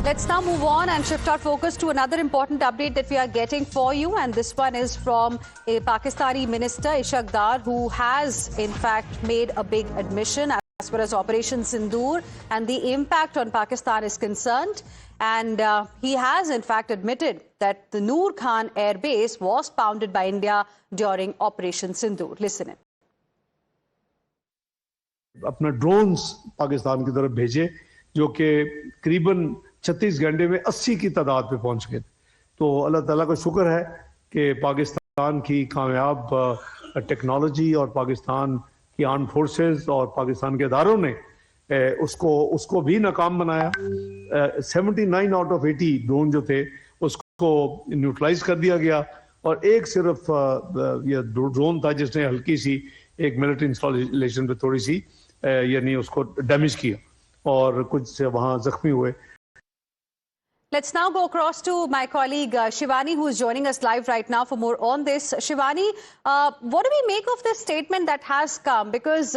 Let's now move on and shift our focus to another important update that we are getting for you. And this one is from a Pakistani minister, Ishaq Dar, who has in fact made a big admission as far as Operation Sindoor and the impact on Pakistan is concerned. And he has in fact admitted that the Noor Khan Air Base was pounded by India during Operation Sindoor. Listen in. अपना drones Pakistan की तरफ भेजे जो कि करीबन 36 घंटे में 80 की तादाद पे पहुंच गए। तो अल्लाह ताला का शुक्र है कि पाकिस्तान की कामयाब टेक्नोलॉजी और पाकिस्तान की आर्म फोर्सेस और पाकिस्तान के इदारों ने उसको भी नाकाम बनाया। 79 आउट ऑफ 80 ड्रोन जो थे उसको न्यूट्रलाइज कर दिया गया और एक सिर्फ ये ड्रोन था जिसने हल्की सी एक मिलिट्री इंस्टॉलेशन पे थोड़ी सी यानी उसको डैमेज किया और कुछ वहां जख्मी हुए। Let's now go across to my colleague Shivani, who is joining us live right now for more on this. Shivani, what do we make of this statement that has come? Because,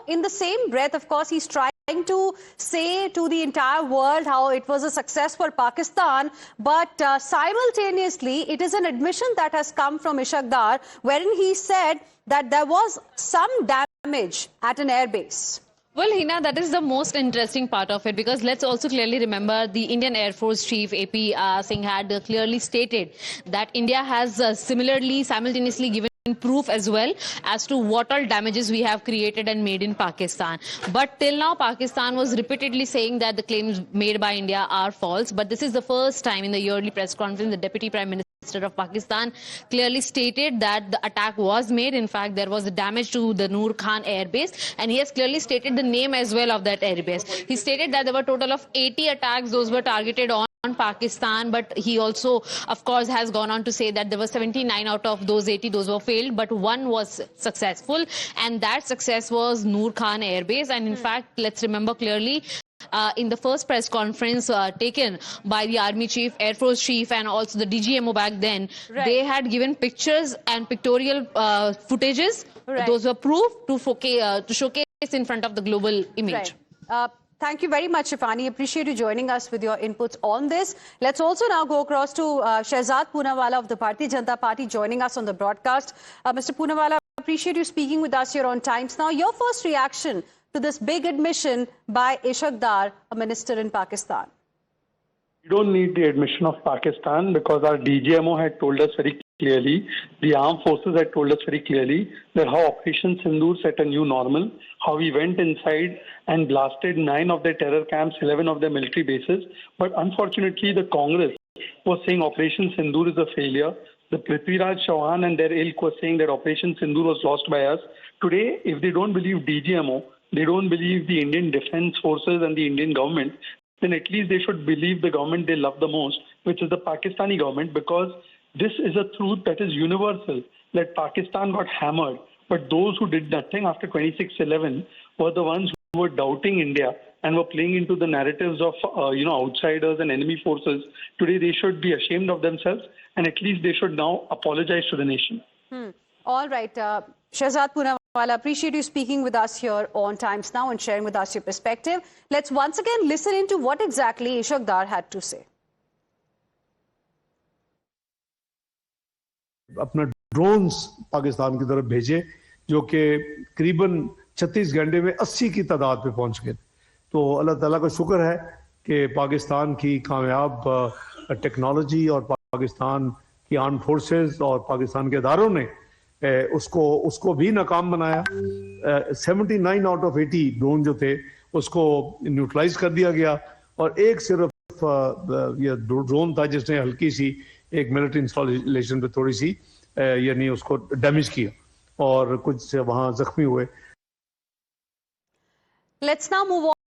in the same breath, of course, he's trying to say to the entire world how it was a success for Pakistan. But simultaneously, it is an admission that has come from Ishaq Dar, wherein he said that there was some damage at an airbase. Well, Hina, that is the most interesting part of it, because let's also clearly remember the Indian Air Force Chief AP Singh had clearly stated that India has simultaneously given proof as well as to what all damages we have created and made in Pakistan. But till now, Pakistan was repeatedly saying that the claims made by India are false. But this is the first time in the yearly press conference, the Deputy Prime Minister of Pakistan clearly stated that the attack was made. In fact, there was damage to the Noor Khan Air Base, and he has clearly stated the name as well of that air base. He stated that there were a total of 80 attacks. Those were targeted on Pakistan, but he also, of course, has gone on to say that there were 79 out of those 80, those were failed, but one was successful, and that success was Noor Khan Air Base. And in fact, let's remember clearly, in the first press conference taken by the Army Chief, Air Force Chief, and also the DGMO back then, they had given pictures and pictorial footages. Those were proof to showcase in front of the global image. Thank you very much, Shivani. Appreciate you joining us with your inputs on this. Let's also now go across to Shehzad Poonawalla of the Bharatiya Janata Party joining us on the broadcast. Mr. Poonawalla, appreciate you speaking with us here on Times Now. Your first reaction to this big admission by Ishaq Dar, a minister in Pakistan? We don't need the admission of Pakistan because our DGMO had told us very clearly, the armed forces had told us very clearly that how Operation Sindoor set a new normal, how we went inside and blasted 9 of their terror camps, 11 of their military bases. But unfortunately, the Congress was saying Operation Sindoor is a failure. The Prithviraj Chauhan and their ilk was saying that Operation Sindoor was lost by us. Today, if they don't believe DGMO, they don't believe the Indian Defence Forces and the Indian government, then at least they should believe the government they love the most, which is the Pakistani government, because this is a truth that is universal, that Pakistan got hammered. But those who did nothing after 26/11 were the ones who were doubting India and were playing into the narratives of outsiders and enemy forces. Today they should be ashamed of themselves, and at least they should now apologize to the nation. All right. Shehzad Poonawalla, appreciate you speaking with us here on Times Now and sharing with us your perspective. Let's once again listen into what exactly Ishaq Dar had to say. अपना drones Pakistan की तरफ भेजे जो कि करीबन 36 घंटे में 80 की तादाद पे पहुंच गए। तो अल्लाह ताला का शुक्र है कि पाकिस्तान की कामयाब टेक्नोलॉजी और पाकिस्तान की आर्म फोर्सेस और पाकिस्तान के इदारों ने उसको भी नाकाम बनाया। 79 आउट ऑफ 80 ड्रोन जो थे उसको न्यूट्रलाइज कर दिया गया और एक सिर्फ ये ड्रोन था जिसने हल्की सी एक मिलिट्री इंस्टॉलेशन पे थोड़ी सी यानी उसको डैमेज किया और कुछ वहां जख्मी हुए। Let's now move on.